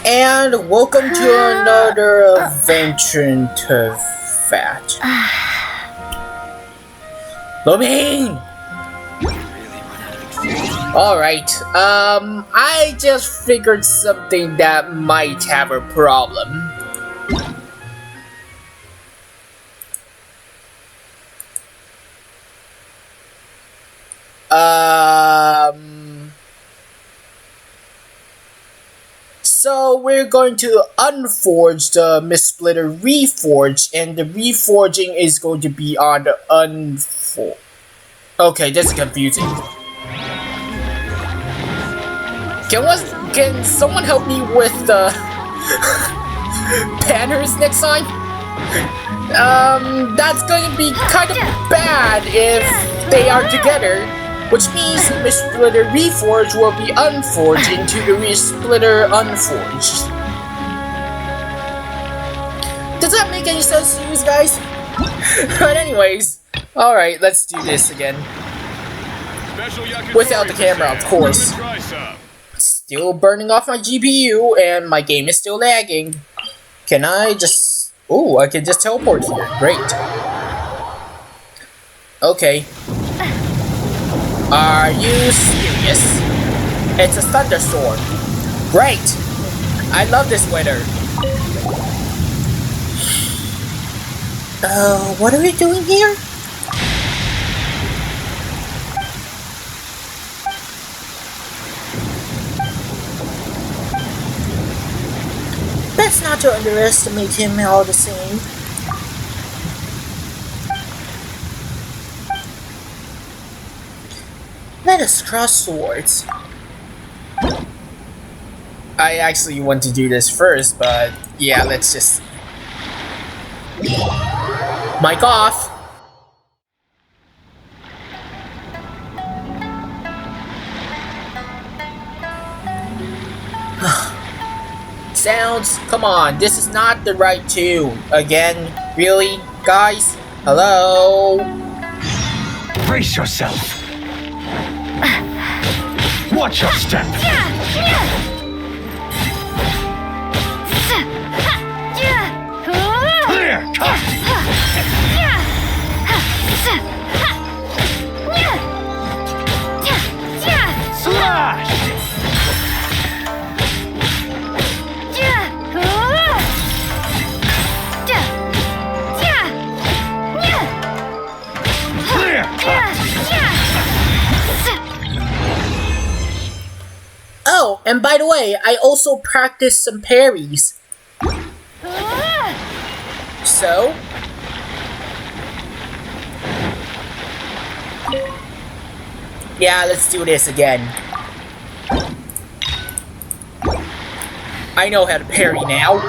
And welcome to another adventure into Fat. Lobin! Alright, I just figured something that might have a problem. So we're going to unforge the Mistsplitter Reforge, and the reforging is going to be on the unforge. Okay, that's confusing. Can someone help me with the banners next time? That's going to be kind of bad if they are together. Which means the Mistsplitter Reforge will be unforged into the Mistsplitter Unforged. Does that make any sense to you guys? But anyways, alright, let's do this again. Without the camera, of course. Still burning off my GPU and my game is still lagging. Can I just... Ooh, I can just teleport here. Great. Okay. Are you serious? It's a thunderstorm. Great! I love this weather. What are we doing here? Best not to underestimate him all the same. Let us cross swords. I actually want to do this first, but yeah, let's just... Mic off! Sounds, come on, this is not the right tune. Again, really? Guys? Hello? Brace yourself! Watch your step! Clear cut! Slash! Clear cut! Oh, and by the way, I also practiced some parries. So? Yeah, let's do this again. I know how to parry now.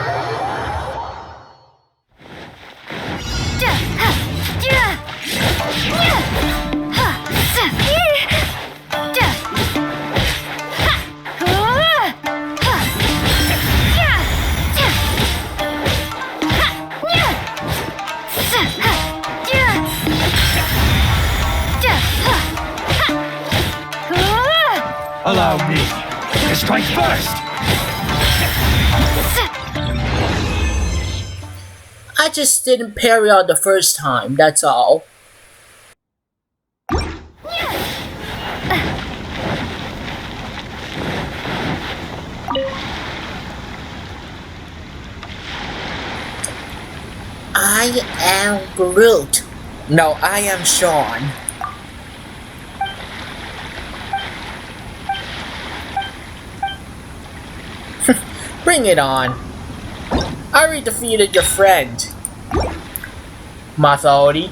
Allow me to strike first! I just didn't parry on the first time, that's all. I am Groot. No, I am Sean. Bring it on. I already defeated your friend. Masaori.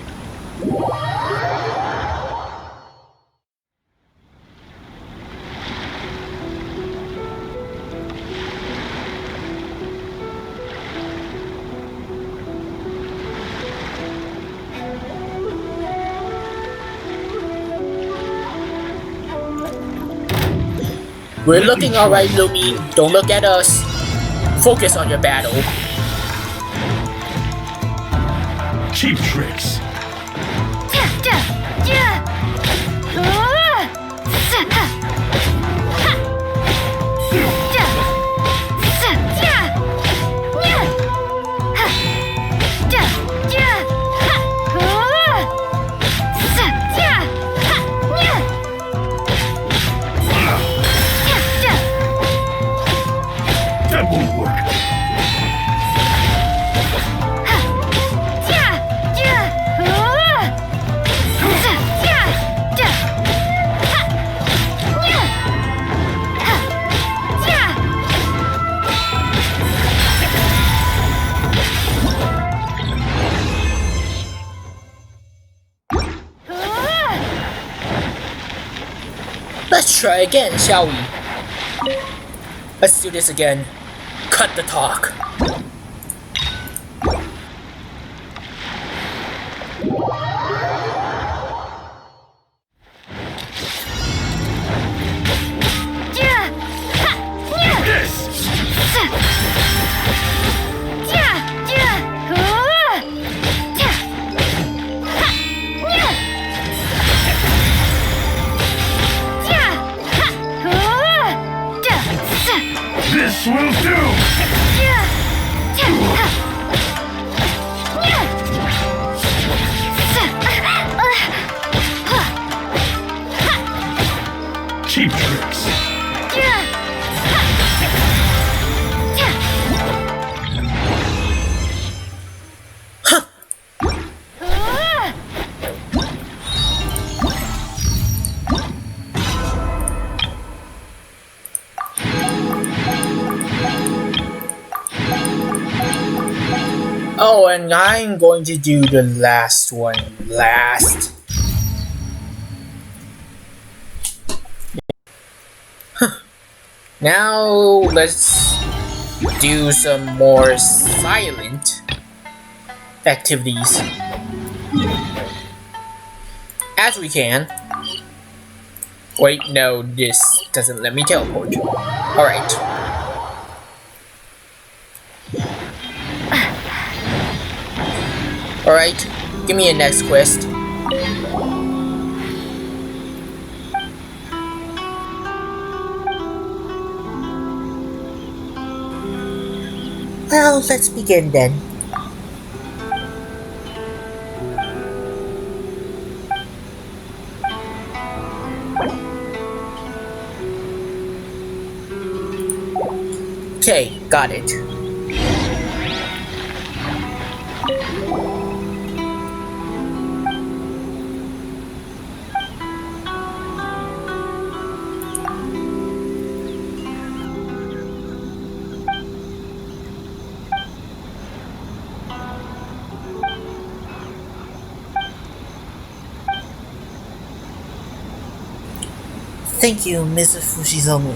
We're looking alright, Lumi. Don't look at us. Focus on your battle. Cheap tricks. won't work. Let's try again, shall we? Let's do this again. Cut the talk. This will do! Cheap tricks. Oh, and I'm going to do the last one last. Now let's do some more silent activities as we can. Wait, no, this doesn't let me teleport. Alright. Alright, give me a next quest. Well, let's begin then. Okay, got it. Thank you, Mrs. Fushizomu.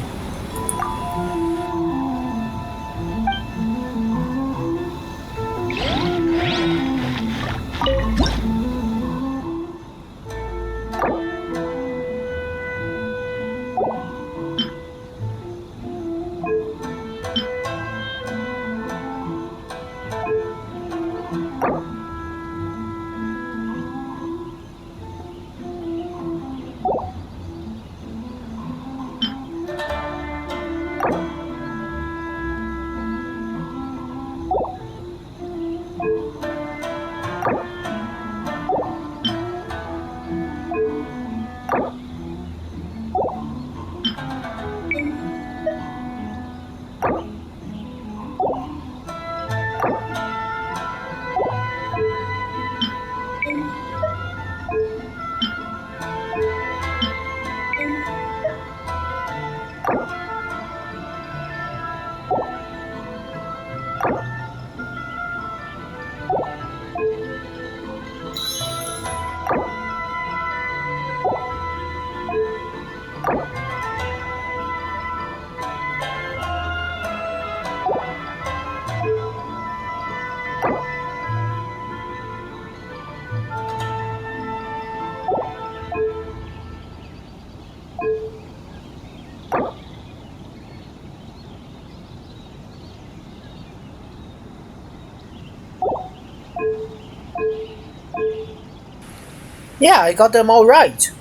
Yeah, I got them all right.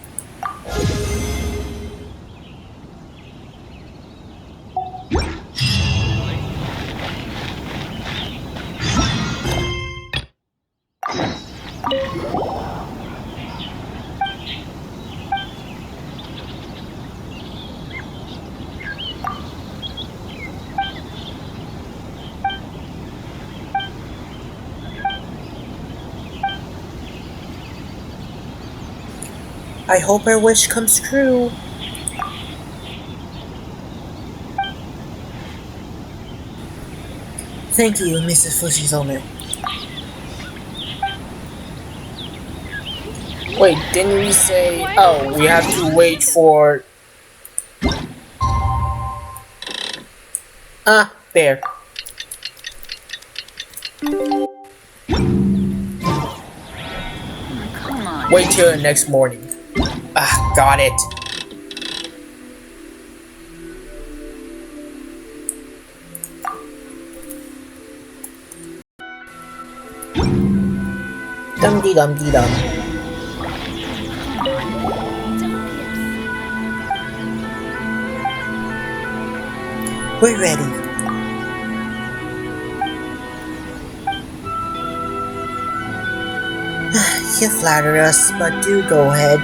I hope our wish comes true. Thank you, Mrs. Fujizome. Wait, didn't we say... Oh, we have to wait for... Ah, there. Come on. Wait till the next morning. Ah, got it. Dum-dee-dum-dee-dum. We're ready. You flatter us, but do go ahead.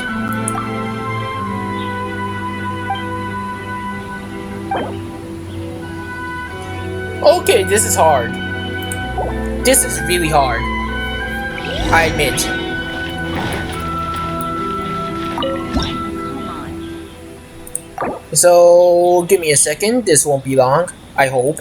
Okay, this is hard. This is really hard. I admit. So, give me a second. This won't be long. I hope.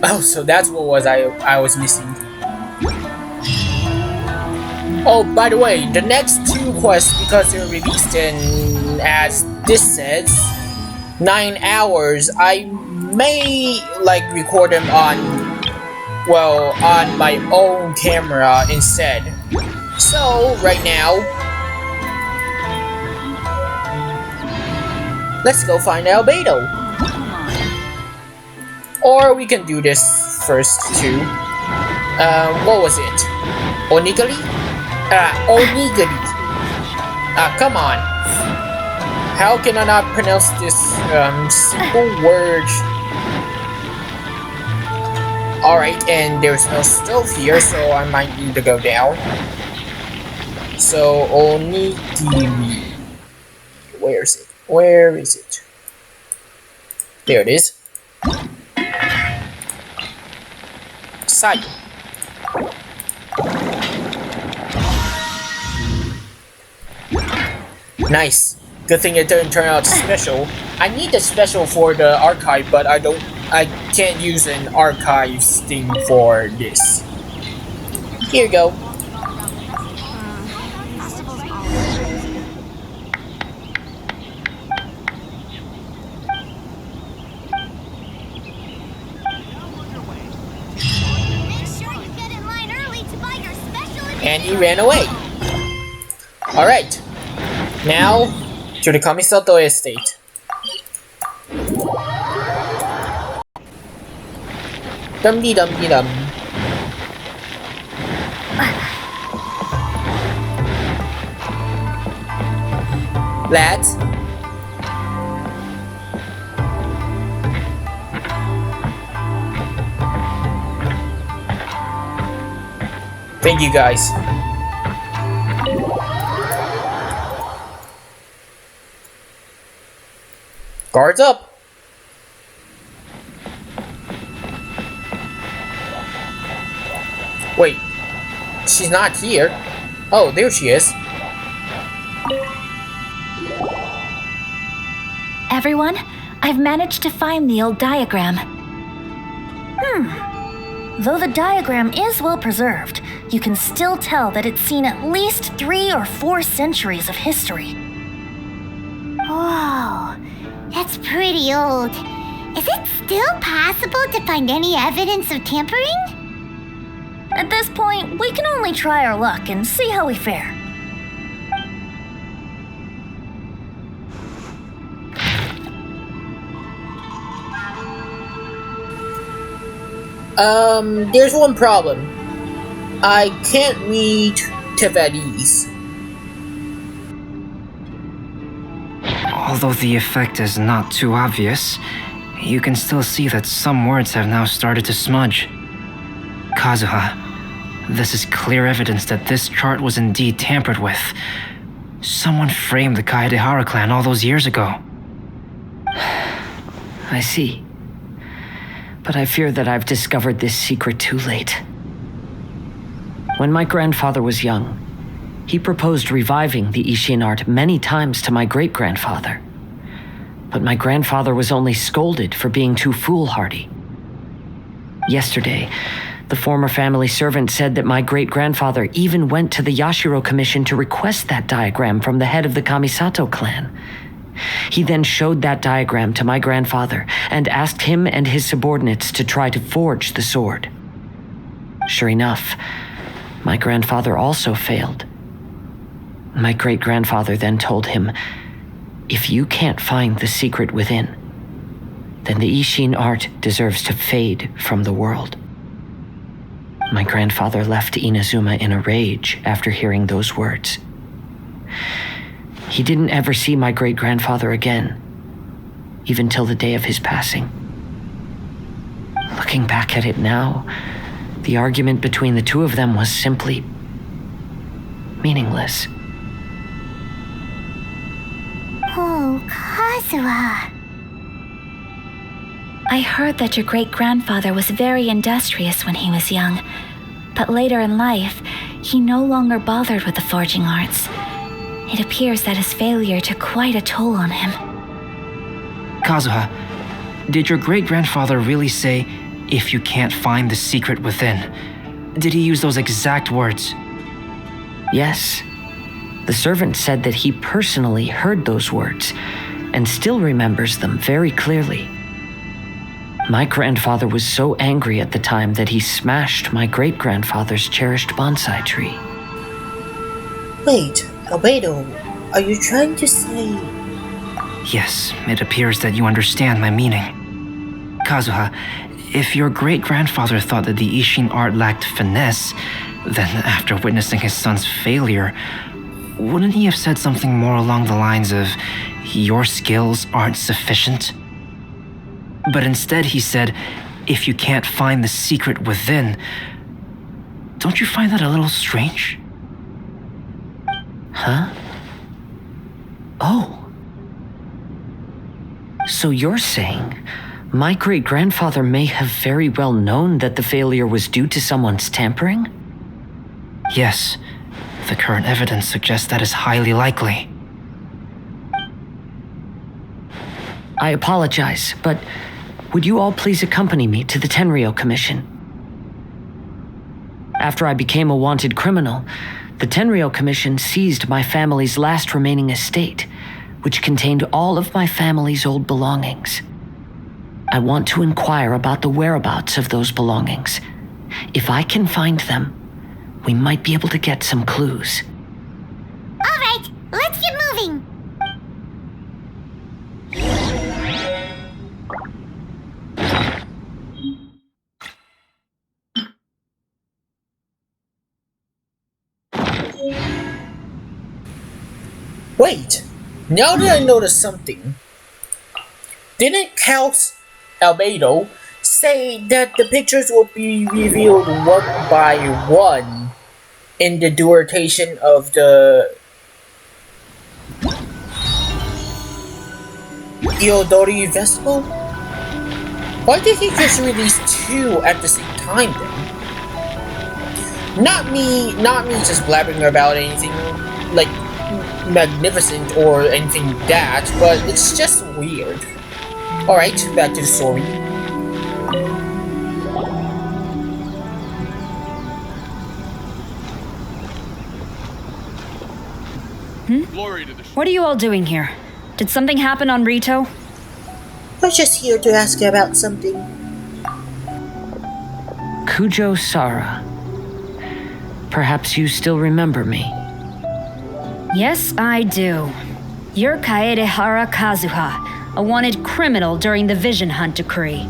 Oh, so that's what was I was missing. Oh, by the way, the next two quests, because they're released in, as this says, 9 hours, I may like record them on, well, on my own camera instead. So, right now, let's go find Albedo. Or we can do this first too. What was it? Onigiri? Onigiri. Come on. How can I not pronounce this simple word? Alright, and there's no stove here, so I might need to go down. So, onigiri. Where is it? Where is it? There it is. Side. Nice. Good thing it didn't turn out special. I need the special for the archive, but I can't use an archives thing for this. Here you go. And he ran away. Alright. Now, to the Kamisato estate. Dum-dee-dum-dee-dum. lads. Thank you guys. Guards up. Wait, she's not here. Oh, there she is. Everyone, I've managed to find the old diagram. Though the diagram is well preserved, you can still tell that it's seen at least 3 or 4 centuries of history. Whoa, that's pretty old. Is it still possible to find any evidence of tampering? At this point, we can only try our luck and see how we fare. There's one problem. I can't read Tibetese. Although the effect is not too obvious, you can still see that some words have now started to smudge. Kazuha, this is clear evidence that this chart was indeed tampered with. Someone framed the Kaedehara clan all those years ago. I see. But I fear that I've discovered this secret too late. When my grandfather was young, he proposed reviving the Ishin art many times to my great-grandfather. But my grandfather was only scolded for being too foolhardy. Yesterday, the former family servant said that my great-grandfather even went to the Yashiro Commission to request that diagram from the head of the Kamisato clan. He then showed that diagram to my grandfather and asked him and his subordinates to try to forge the sword. Sure enough, my grandfather also failed. My great-grandfather then told him, "If you can't find the secret within, then the Ishin art deserves to fade from the world." My grandfather left Inazuma in a rage after hearing those words. He didn't ever see my great-grandfather again, even till the day of his passing. Looking back at it now, the argument between the two of them was simply meaningless. Oh, Kazuha. I heard that your great-grandfather was very industrious when he was young, but later in life, he no longer bothered with the forging arts. It appears that his failure took quite a toll on him. Kazuha, did your great-grandfather really say, "If you can't find the secret within"? Did he use those exact words? Yes. The servant said that he personally heard those words and still remembers them very clearly. My grandfather was so angry at the time that he smashed my great-grandfather's cherished bonsai tree. Wait, Albedo, are you trying to say... Yes, it appears that you understand my meaning. Kazuha, if your great-grandfather thought that the Ishin art lacked finesse, then after witnessing his son's failure, wouldn't he have said something more along the lines of, "Your skills aren't sufficient"? But instead he said, "If you can't find the secret within." Don't you find that a little strange? Huh? Oh. So you're saying my great-grandfather may have very well known that the failure was due to someone's tampering? Yes. The current evidence suggests that is highly likely. I apologize, but would you all please accompany me to the Tenryo Commission? After I became a wanted criminal, the Tenryo Commission seized my family's last remaining estate, which contained all of my family's old belongings. I want to inquire about the whereabouts of those belongings. If I can find them, we might be able to get some clues. All right, let's get moving. Wait, Now that I noticed something, didn't Count Albedo say that the pictures will be revealed one by one in the duration of the Iodori Festival? Why did he just release two at the same time then? Not me just blabbering about anything like magnificent or anything like that, but it's just weird. Alright, back to the story. What are you all doing here? Did something happen on Rito? I'm just here to ask you about something. Kujou Sara. Perhaps you still remember me. Yes, I do. You're Kaedehara Kazuha, a wanted criminal during the Vision Hunt decree.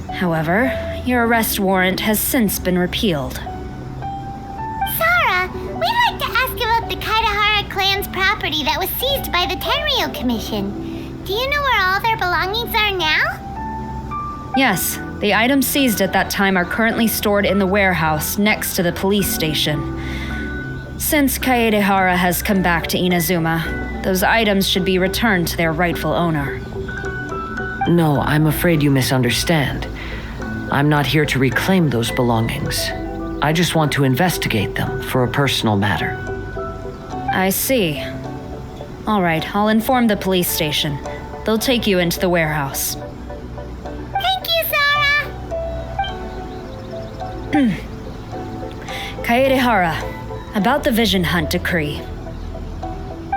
However, your arrest warrant has since been repealed. Sara, we'd like to ask about the Kaedehara clan's property that was seized by the Tenryou Commission. Do you know where all their belongings are now? Yes, the items seized at that time are currently stored in the warehouse next to the police station. Since Kaedehara has come back to Inazuma, those items should be returned to their rightful owner. No, I'm afraid you misunderstand. I'm not here to reclaim those belongings. I just want to investigate them for a personal matter. I see. All right, I'll inform the police station. They'll take you into the warehouse. Thank you, Sara! Kaedehara, about the Vision Hunt decree.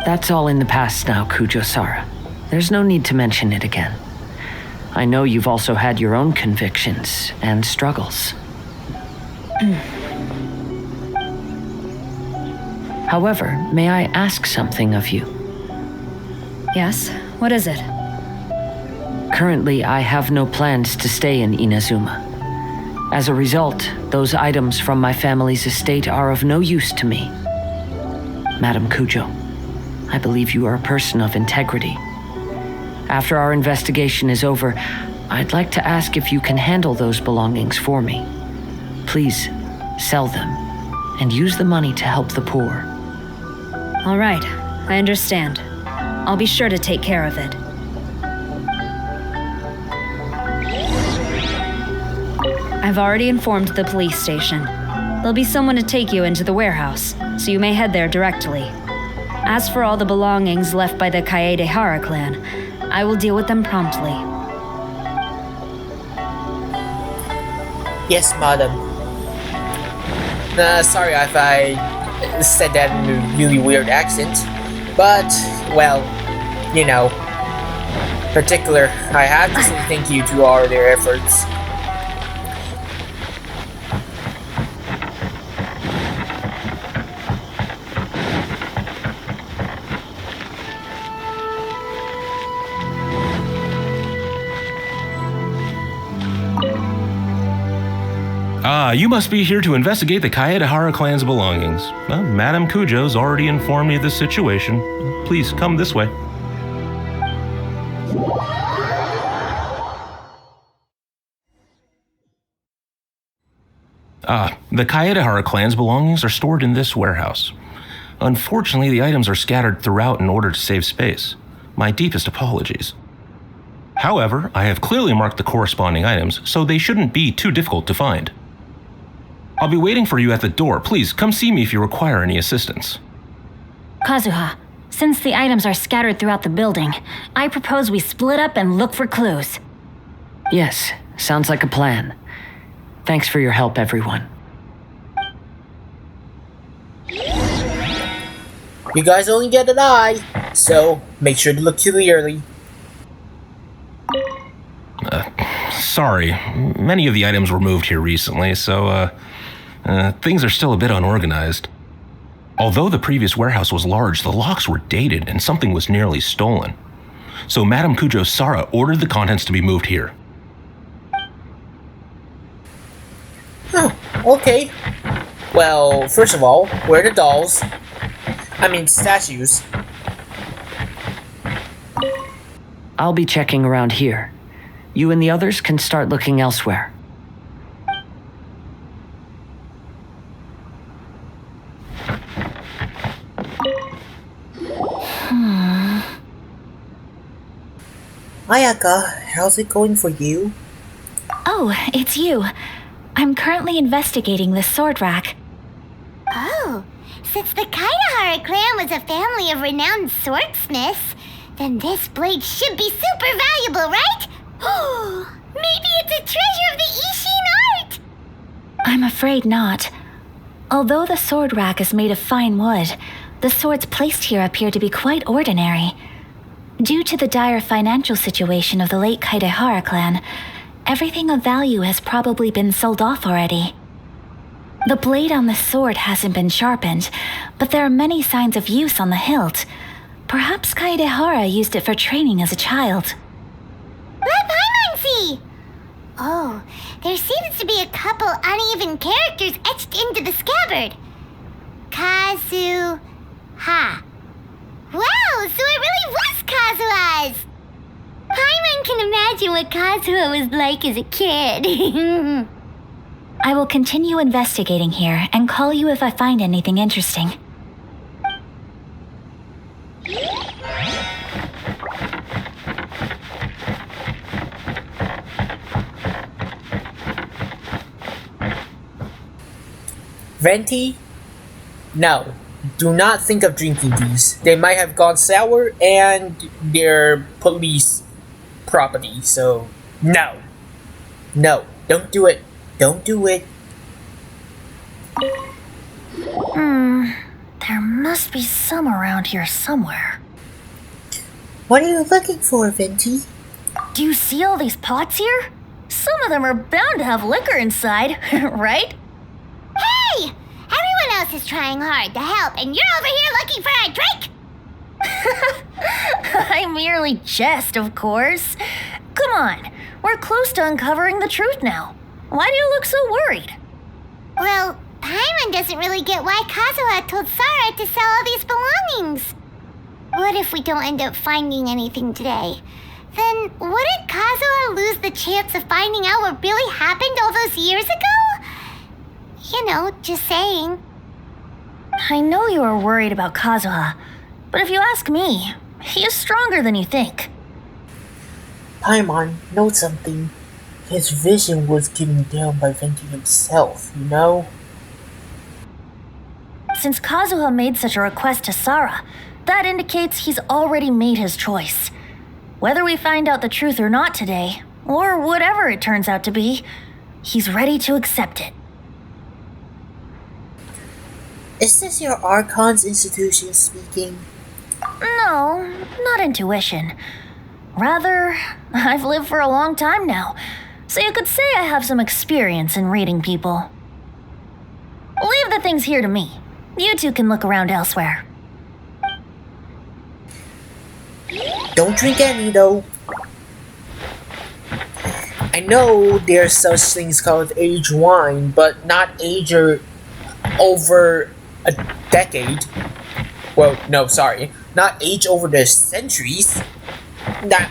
That's all in the past now, Kujou Sara. There's no need to mention it again. I know you've also had your own convictions and struggles. However, may I ask something of you? Yes, what is it? Currently, I have no plans to stay in Inazuma. As a result, those items from my family's estate are of no use to me. Madam Kujou, I believe you are a person of integrity. After our investigation is over, I'd like to ask if you can handle those belongings for me. Please, sell them, and use the money to help the poor. All right, I understand. I'll be sure to take care of it. I've already informed the police station. There'll be someone to take you into the warehouse, so you may head there directly. As for all the belongings left by the Kaedehara clan, I will deal with them promptly. Yes, madam. Sorry if I said that in a really weird accent, but, well, you know, particular, I have to say thank you to all their efforts. You must be here to investigate the Kaedehara clan's belongings. Well, Madame Kujou's already informed me of the situation. Please come this way. The Kaedehara clan's belongings are stored in this warehouse. Unfortunately, the items are scattered throughout in order to save space. My deepest apologies. However, I have clearly marked the corresponding items, so they shouldn't be too difficult to find. I'll be waiting for you at the door. Please come see me if you require any assistance. Kazuha, since the items are scattered throughout the building, I propose we split up and look for clues. Yes, sounds like a plan. Thanks for your help, everyone. You guys only get an eye, so make sure to look clearly. Sorry, many of the items were moved here recently, so things are still a bit unorganized. Although the previous warehouse was large, the locks were dated and something was nearly stolen. So Madame Kujou Sara ordered the contents to be moved here. Oh, okay. Well, first of all, where are the dolls? I mean, statues. I'll be checking around here. You and the others can start looking elsewhere. Ayaka, how's it going for you? Oh, it's you. I'm currently investigating the sword rack. Oh, since the Kaedehara clan was a family of renowned swordsmiths, then this blade should be super valuable, right? Oh, maybe it's a treasure of the Ishin art! I'm afraid not. Although the sword rack is made of fine wood, the swords placed here appear to be quite ordinary. Due to the dire financial situation of the late Kaedehara clan, everything of value has probably been sold off already. The blade on the sword hasn't been sharpened, but there are many signs of use on the hilt. Perhaps Kaedehara used it for training as a child. Let Paimon see! Oh, there seems to be a couple uneven characters etched into the scabbard. Kazuha. Wow, so it really was Kazuha's! Paimon can imagine what Kazuha was like as a kid. I will continue investigating here and call you if I find anything interesting. Venti? No. Do not think of drinking these. They might have gone sour and they're police property, so no. No, don't do it. Don't do it. There must be some around here somewhere. What are you looking for, Venti? Do you see all these pots here? Some of them are bound to have liquor inside, right? Hey! Everyone else is trying hard to help, and you're over here looking for a drink? I merely jest, of course. Come on, we're close to uncovering the truth now. Why do you look so worried? Well, Paimon doesn't really get why Kazuha told Sarah to sell all these belongings. What if we don't end up finding anything today? Then wouldn't Kazuha lose the chance of finding out what really happened all those years ago? You know, just saying. I know you are worried about Kazuha, but if you ask me, he is stronger than you think. Paimon, know something. His vision was given down by Venti himself, you know? Since Kazuha made such a request to Sarah, that indicates he's already made his choice. Whether we find out the truth or not today, or whatever it turns out to be, he's ready to accept it. Is this your Archon's institution speaking? No, not intuition. Rather, I've lived for a long time now, so you could say I have some experience in reading people. Leave the things here to me. You two can look around elsewhere. Don't drink any, though. I know there's such things called age wine, but not age over a decade. Well, no, sorry. Not age over the centuries. That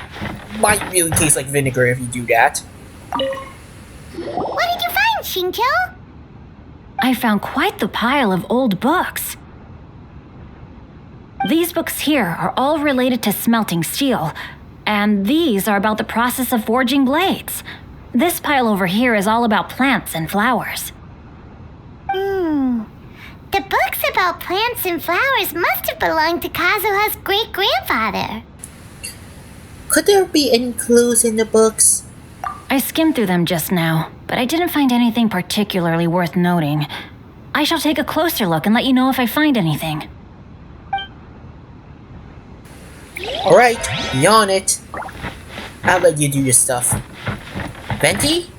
might really taste like vinegar if you do that. What did you find, Shincho? I found quite the pile of old books. These books here are all related to smelting steel, and these are about the process of forging blades. This pile over here is all about plants and flowers. The books about plants and flowers must have belonged to Kazuha's great-grandfather. Could there be any clues in the books? I skimmed through them just now, but I didn't find anything particularly worth noting. I shall take a closer look and let you know if I find anything. Alright, be on it. I'll let you do your stuff. Venti?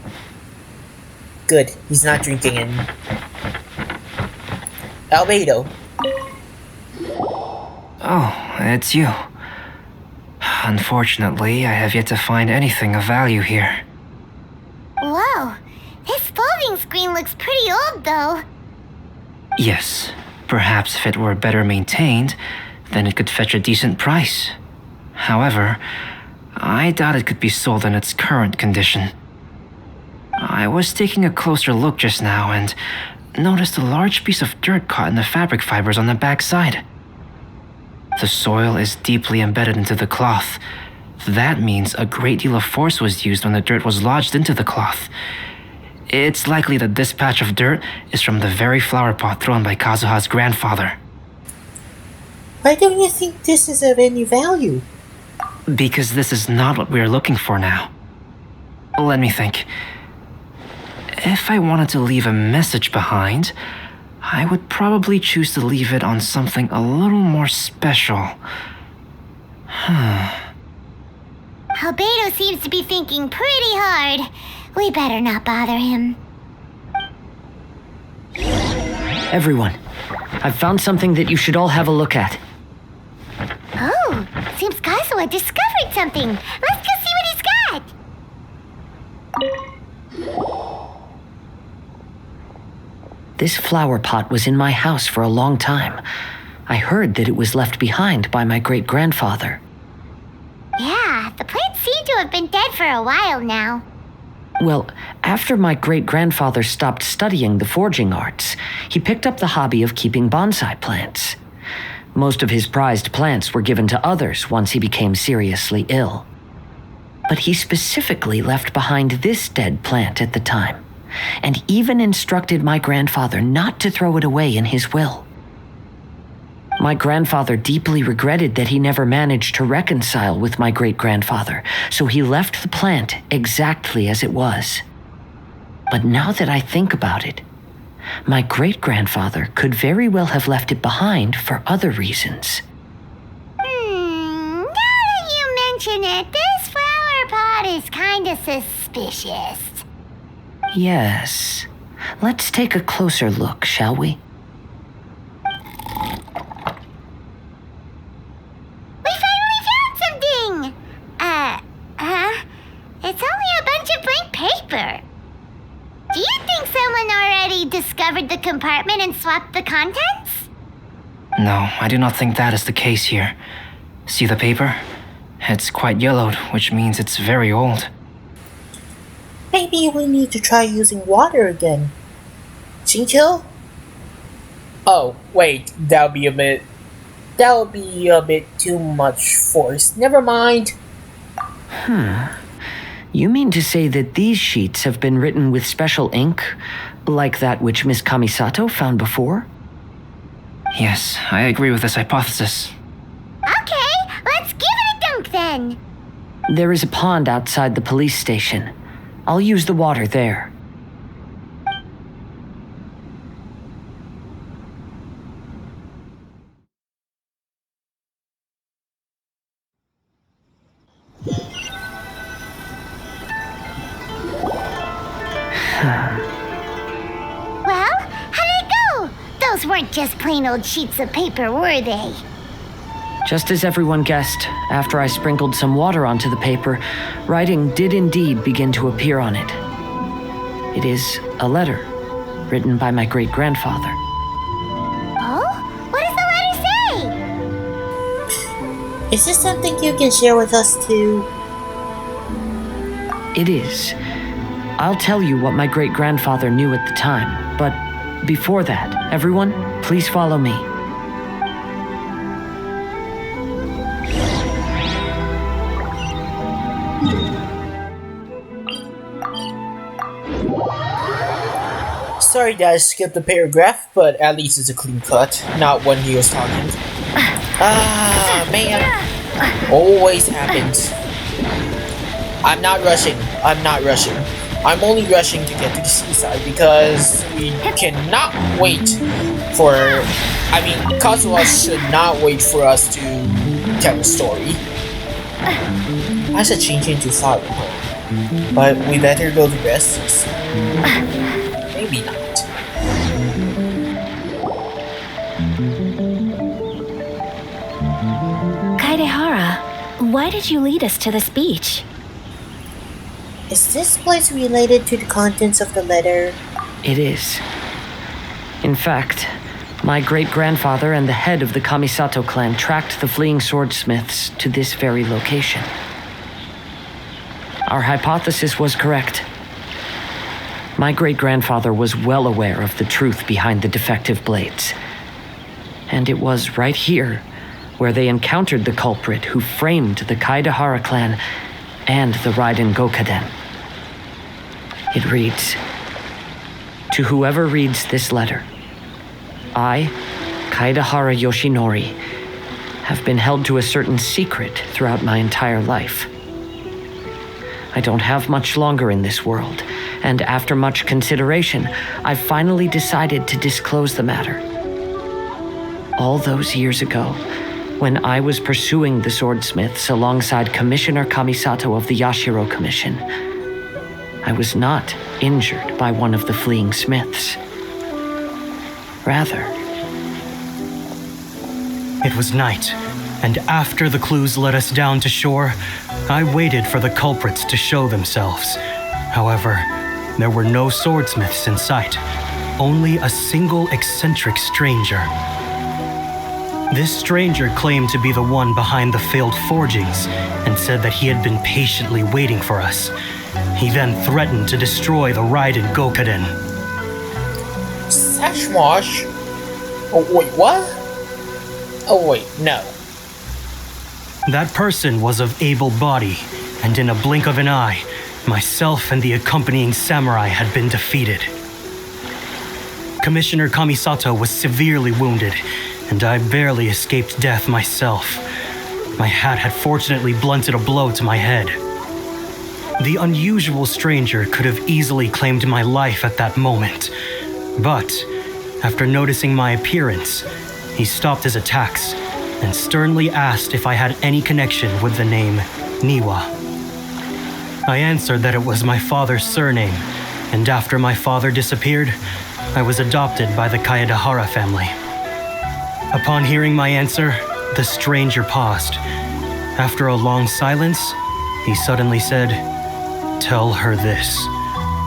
Good, he's not drinking any. Albedo. Oh, it's you. Unfortunately, I have yet to find anything of value here. Whoa, this folding screen looks pretty old, though. Yes, perhaps if it were better maintained, then it could fetch a decent price. However, I doubt it could be sold in its current condition. I was taking a closer look just now and noticed a large piece of dirt caught in the fabric fibers on the back side. The soil is deeply embedded into the cloth. That means a great deal of force was used when the dirt was lodged into the cloth. It's likely that this patch of dirt is from the very flower pot thrown by Kazuha's grandfather. Why don't you think this is of any value? Because this is not what we are looking for now. Let me think. If I wanted to leave a message behind, I would probably choose to leave it on something a little more special. Albedo seems to be thinking pretty hard. We better not bother him. Everyone, I've found something that you should all have a look at. Oh, seems Kazuha discovered something. Let's go see what he's got. This flower pot was in my house for a long time. I heard that it was left behind by my great-grandfather. Yeah, the plants seem to have been dead for a while now. Well, after my great-grandfather stopped studying the forging arts, he picked up the hobby of keeping bonsai plants. Most of his prized plants were given to others once he became seriously ill. But he specifically left behind this dead plant at the time, and even instructed my grandfather not to throw it away in his will. My grandfather deeply regretted that he never managed to reconcile with my great-grandfather, so he left the plant exactly as it was. But now that I think about it, my great-grandfather could very well have left it behind for other reasons. Now that you mention it, this flower pot is kinda suspicious. Yes. Let's take a closer look, shall we? We finally found something! It's only a bunch of blank paper. Do you think someone already discovered the compartment and swapped the contents? No, I do not think that is the case here. See the paper? It's quite yellowed, which means it's very old. Maybe we need to try using water again. Chinchil? Oh, wait, that would be a bit too much force. Never mind. You mean to say that these sheets have been written with special ink, like that which Miss Kamisato found before? Yes, I agree with this hypothesis. Okay, let's give it a dunk then. There is a pond outside the police station. I'll use the water there. Well, how did it go? Those weren't just plain old sheets of paper, were they? Just as everyone guessed, after I sprinkled some water onto the paper, writing did indeed begin to appear on it. It is a letter written by my great-grandfather. Oh? What does the letter say? Is this something you can share with us too? It is. I'll tell you what my great-grandfather knew at the time, but before that, everyone, please follow me. Sorry that I skipped the paragraph, but at least it's a clean cut, not when he was talking. Man. Always happens. I'm not rushing. I'm only rushing to get to the seaside because we cannot wait for... Kazuha should not wait for us to tell a story. I should change into thought, but we better go to rest. Maybe not. Kaedehara, why did you lead us to this beach? Is this place related to the contents of the letter? It is. In fact, my great-grandfather and the head of the Kamisato clan tracked the fleeing swordsmiths to this very location. Our hypothesis was correct. My great-grandfather was well aware of the truth behind the defective blades. And it was right here where they encountered the culprit who framed the Kaedehara clan and the Raiden Gokaden. It reads, "To whoever reads this letter, I, Kaedehara Yoshinori, have been held to a certain secret throughout my entire life. I don't have much longer in this world, and after much consideration, I finally decided to disclose the matter. All those years ago, when I was pursuing the swordsmiths alongside Commissioner Kamisato of the Yashiro Commission, I was not injured by one of the fleeing smiths. Rather, it was night, and after the clues led us down to shore, I waited for the culprits to show themselves. However, there were no swordsmiths in sight, only a single eccentric stranger. This stranger claimed to be the one behind the failed forgings and said that he had been patiently waiting for us. He then threatened to destroy the Raiden Gokaden. Sashmosh? Oh, wait, what? Oh, wait, no. That person was of able body, and in a blink of an eye, myself and the accompanying samurai had been defeated. Commissioner Kamisato was severely wounded, and I barely escaped death myself. My hat had fortunately blunted a blow to my head. The unusual stranger could have easily claimed my life at that moment, but after noticing my appearance, he stopped his attacks and sternly asked if I had any connection with the name Niwa. I answered that it was my father's surname, and after my father disappeared, I was adopted by the Kaedehara family. Upon hearing my answer, the stranger paused. After a long silence, he suddenly said, "Tell her this.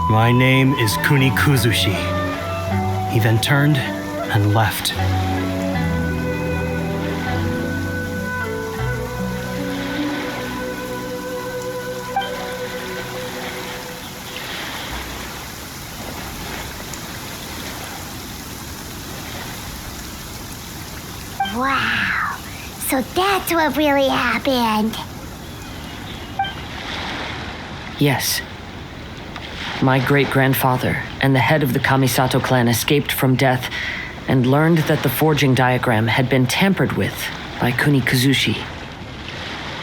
My name is Kuni Kuzushi." He then turned and left. Wow. So that's what really happened. Yes. My great-grandfather and the head of the Kamisato clan escaped from death and learned that the forging diagram had been tampered with by Kuni Kuzushi.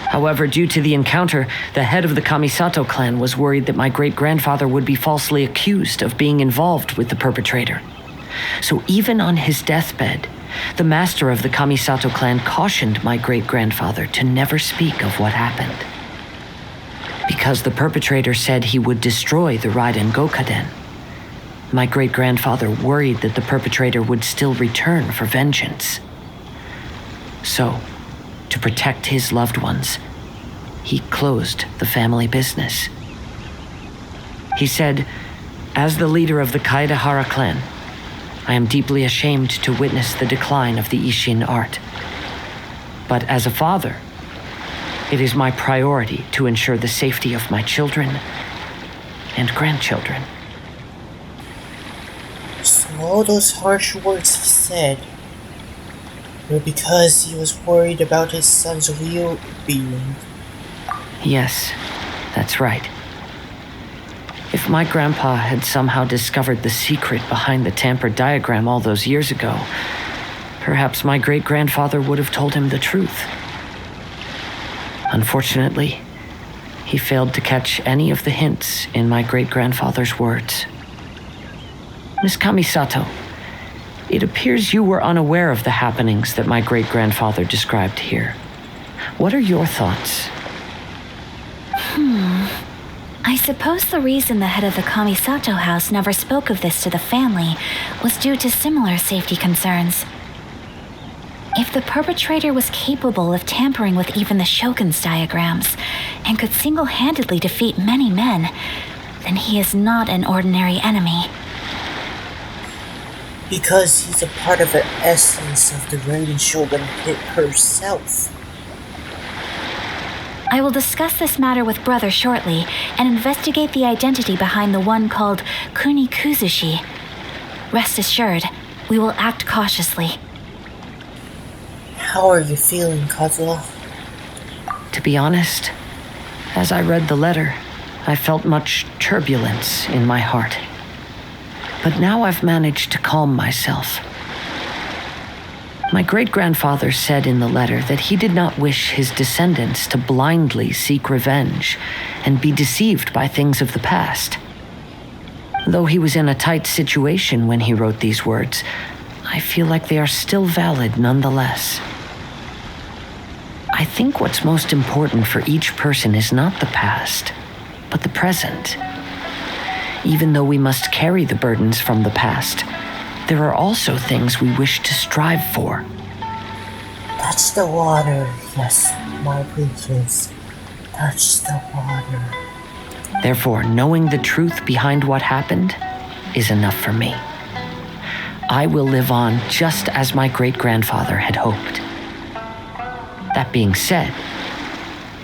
However, due to the encounter, the head of the Kamisato clan was worried that my great-grandfather would be falsely accused of being involved with the perpetrator. So even on his deathbed, the master of the Kamisato clan cautioned my great-grandfather to never speak of what happened. Because the perpetrator said he would destroy the Raiden Gokaden, my great-grandfather worried that the perpetrator would still return for vengeance. So, to protect his loved ones, he closed the family business. He said, "As the leader of the Kaedehara clan, I am deeply ashamed to witness the decline of the Ishin art. But as a father, it is my priority to ensure the safety of my children and grandchildren." So all those harsh words he said were because he was worried about his son's well-being. Yes, that's right. If my grandpa had somehow discovered the secret behind the tampered diagram all those years ago, perhaps my great-grandfather would have told him the truth. Unfortunately, he failed to catch any of the hints in my great-grandfather's words. Miss Kamisato, it appears you were unaware of the happenings that my great-grandfather described here. What are your thoughts? I suppose the reason the head of the Kamisato house never spoke of this to the family was due to similar safety concerns. If the perpetrator was capable of tampering with even the Shogun's diagrams and could single-handedly defeat many men, then he is not an ordinary enemy. Because he's a part of the essence of the Raiden Shogun herself. I will discuss this matter with Brother shortly and investigate the identity behind the one called Kunikuzushi. Rest assured, we will act cautiously. How are you feeling, Kazuha? To be honest, as I read the letter, I felt much turbulence in my heart. But now I've managed to calm myself. My great-grandfather said in the letter that he did not wish his descendants to blindly seek revenge and be deceived by things of the past. Though he was in a tight situation when he wrote these words, I feel like they are still valid nonetheless. I think what's most important for each person is not the past, but the present. Even though we must carry the burdens from the past, there are also things we wish to strive for. Touch the water, yes, my princess. Touch the water. Therefore, knowing the truth behind what happened is enough for me. I will live on just as my great-grandfather had hoped. That being said,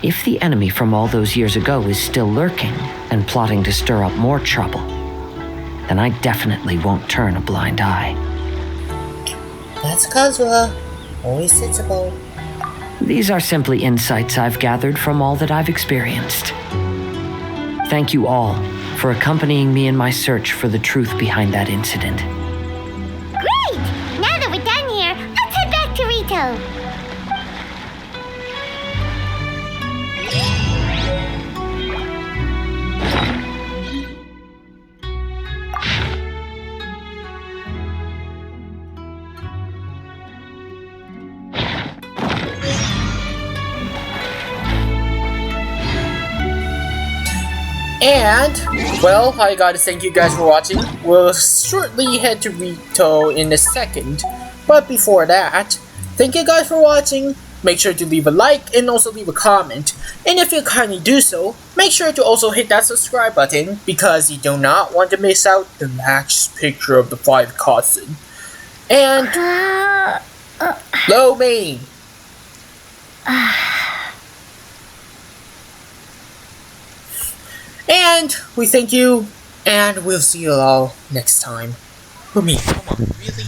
if the enemy from all those years ago is still lurking and plotting to stir up more trouble, then I definitely won't turn a blind eye. That's Kazuha. Always sensible. These are simply insights I've gathered from all that I've experienced. Thank you all for accompanying me in my search for the truth behind that incident. Great! Now that we're done here, let's head back to Rito. And, well, I gotta thank you guys for watching. We'll shortly head to Rito in a second. But before that, thank you guys for watching. Make sure to leave a like and also leave a comment. And if you kindly do so, make sure to also hit that subscribe button because you do not want to miss out the next picture of the 5 cousin. And, Lo Mei. And we thank you, and we'll see you all next time. Rumi, come on, really?